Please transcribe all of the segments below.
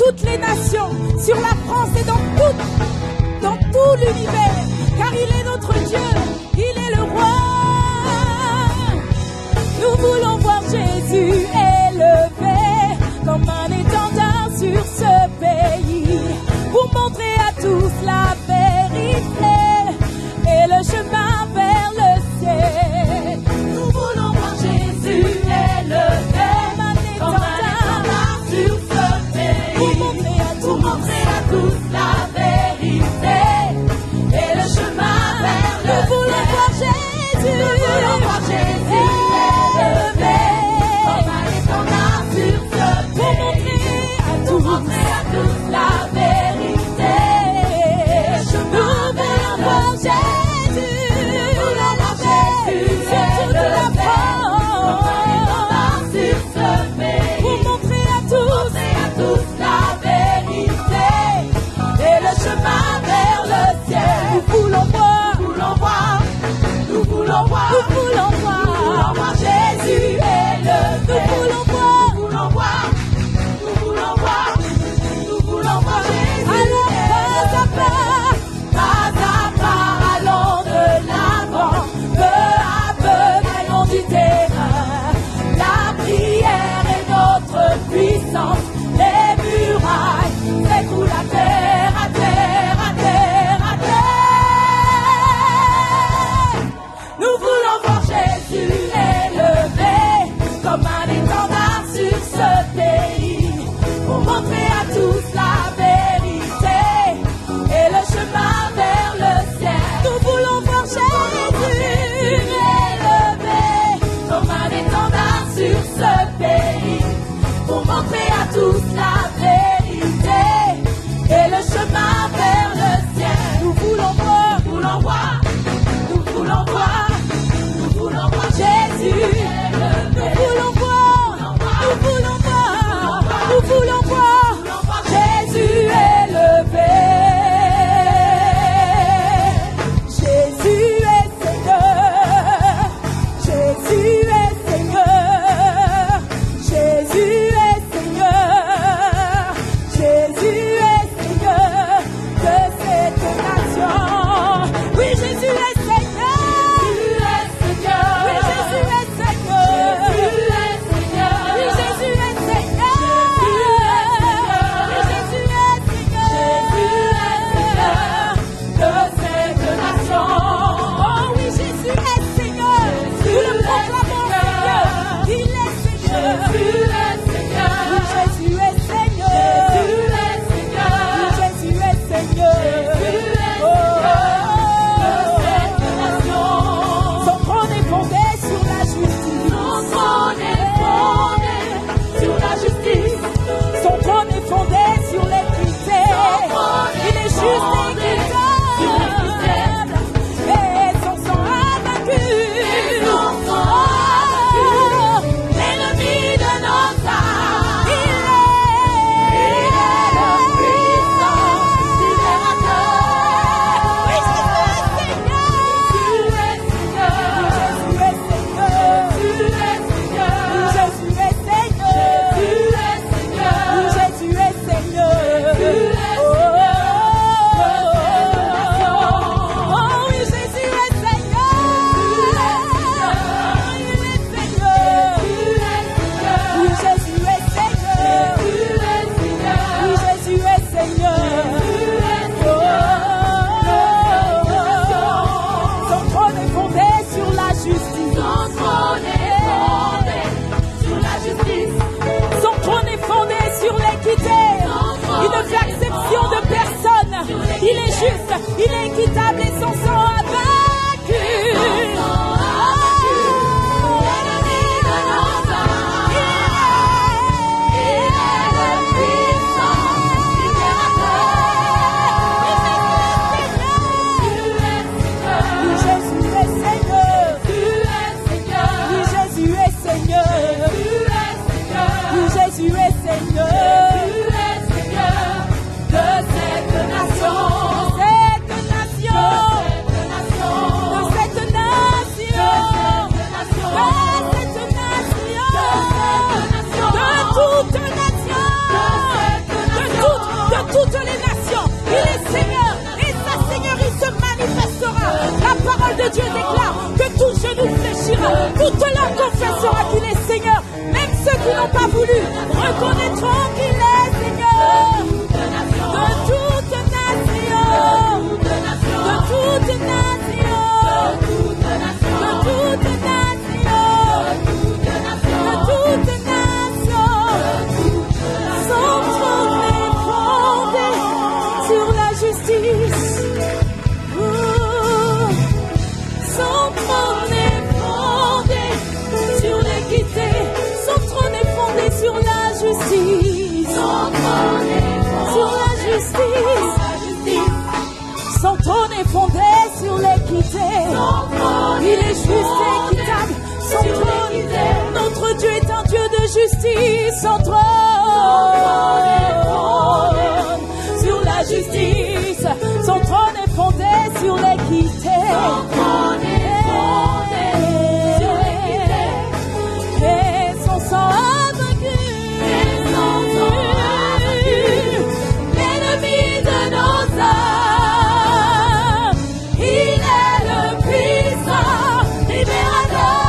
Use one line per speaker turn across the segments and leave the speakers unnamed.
toutes les nations, sur la France et dans tout l'univers, car il est notre Dieu, il est le roi. Nous voulons voir Jésus élevé comme un étendard sur ce pays, pour montrer à tous la vérité et le chemin vers le ciel. Nous voulons voir Jésus élevé comme un étendard sur ce pays, pour montrer à tous la vérité et le chemin vers le ciel. Nous voulons voir Jésus élevé comme un étendard sur ce pays, pour montrer à tous la vérité et le chemin vers le ciel. Nous voulons voir Jésus sur toute la France, sur ce pays, pour montrer à tous la vérité et le chemin vers le ciel. Nous voulons voir Jésus élevé. Nous voulons voir Jésus. Alors pas à pas, allons de l'avant, peu à peu, gagnons du terrain. La prière est notre puissance, les murailles s'écroulent à terre, à terre, à terre, à terre. Nous voulons voir Jésus élevé comme un étendard sur ce pays, pour montrer à tous la vérité et le chemin vers le ciel. Nous voulons voir Jésus élevé comme un étendard sur ce pays, pour montrer à tous la vérité et le chemin vers le ciel. Nous voulons voir Jésus élevé. Nous voulons voir Jésus élevé. Jésus est Seigneur, Jésus est Seigneur, Jésus est Seigneur, Jésus est Seigneur de cette nation. Oui, Jésus est Seigneur, oui, Jésus est Seigneur, oui, Jésus est Seigneur, oui, Jésus est Seigneur de cette nation. Oh oui, Jésus est Seigneur, nous le proclamons Seigneur, il est Seigneur, Jésus est Seigneur, oui, Jésus est Seigneur, oui, Jésus est Seigneur, son trône est fondé sur la justice, son trône est fondé sur l'équité, il est juste et équitable, et son sang a vaincu l'ennemi de nos âmes. Il est le puissant libérateur. Oui, Jésus est Seigneur, Jésus est Seigneur, oh oui, Jésus est Seigneur, il est Seigneur, oui, Jésus est Seigneur, oui, Jésus est Seigneur, son trône est fondé sur la justice, son trône est fondé sur l'équité, il ne fait exception de personne, il est juste, il est équitable et son sang a vaincu. Jésus est Seigneur, oui, Jésus est Seigneur, oui, Jésus est Seigneur de cette nation. saura qu'il est Seigneur. Même ceux qui n'ont pas voulu reconnaîtront qu'il est Seigneur. De toute nation, de toute nation, de toute nation, de toute nation. Son trône est fondé sur la justice. Son trône est fondé sur l'équité. Son trône est fondé sur la justice. Son trône est fondé sur la justice. Son trône est fondé sur l'équité. Il est juste et équitable. Son trône, notre Dieu est un Dieu de justice. Son trône est fondé sur la justice. Son trône est fondé sur l'équité. Son trône est fondé sur l'équité. Et son sang a vaincu. L'ennemi de nos âmes. Il est le puissant libérateur.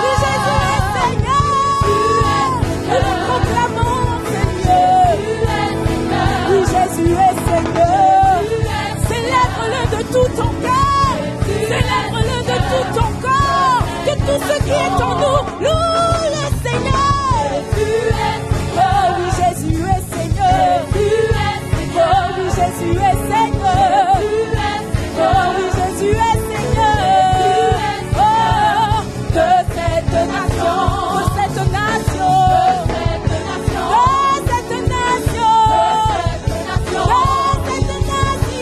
Oui, Jésus est Seigneur. Nous le proclamons, Seigneur. Oui, Jésus est Seigneur. Célèbre-le de tout ton cœur. Célèbre-le de tout ton corps. Que tout ce qui est en nous loue le Seigneur. Oh oui, Jésus est Seigneur. Oh oui, Jésus est Seigneur. Oh oui, Jésus est Seigneur. Oh, de cette nation, de cette nation, de cette nation, de cette nation, de toute nation, de toute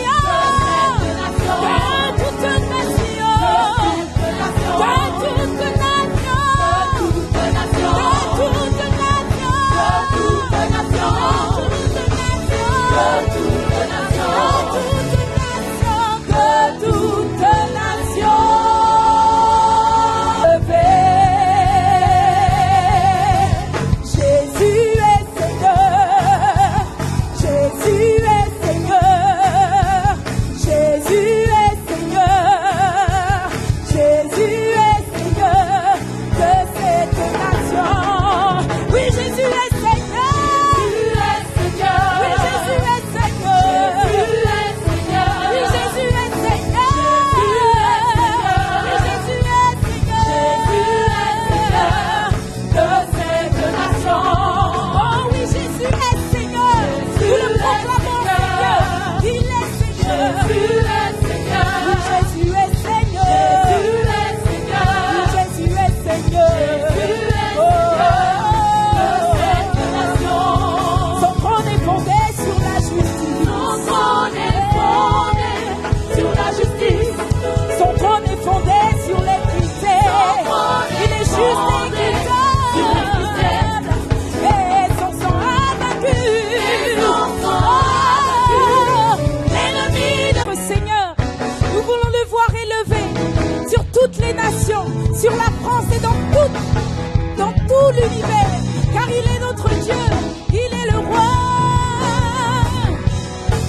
sur la France et dans tout l'univers, car il est notre Dieu, il est le roi.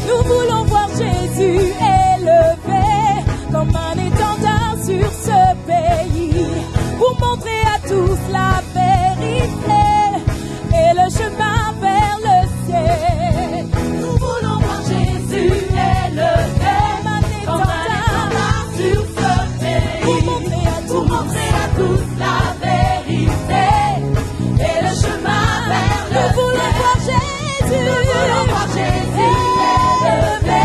Nous voulons voir Jésus élevé comme un étendard sur ce pays, pour montrer à tous la vérité et le chemin vers le ciel. Nous voulons voir Jésus élevé comme un étendard sur ce pays, pour montrer à tous la vérité et le chemin vers le ciel. Nous voulons voir Jésus élevé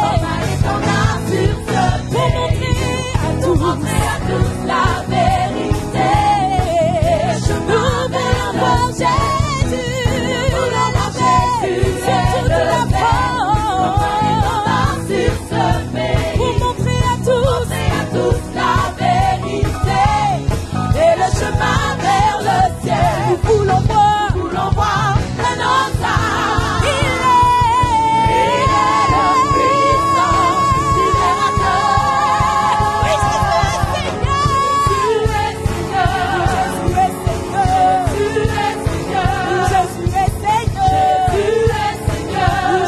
comme un étendard sur ce pays, pour montrer à tous la vérité et le chemin vers le ciel. Nous voulons voir Jésus sur toute la France, sur ce pays, pour montrer à tous la vérité et le chemin vers le ciel. Nous voulons voir un homme. Il est le puissant libérateur. Oui, Jésus est Seigneur. Jésus est Seigneur. Jésus est Seigneur.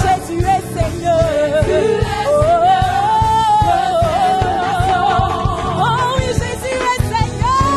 Jésus est Seigneur. Oh oui, Jésus est Seigneur.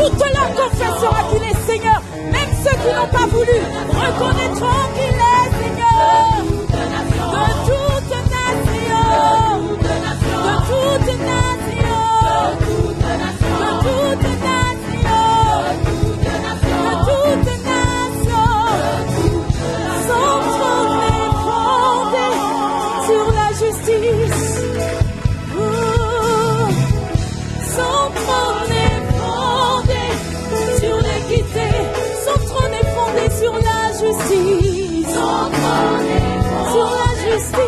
toute leur confessera qu'il est Seigneur. Même ceux qui n'ont pas voulu reconnaîtront qu'il est Seigneur. De toute nation, de toute nation, de toute nation, son trône est fondé sur la justice. Son trône est fondé sur l'équité. Son trône est fondé sur la justice. Son trône est fondé sur la justice.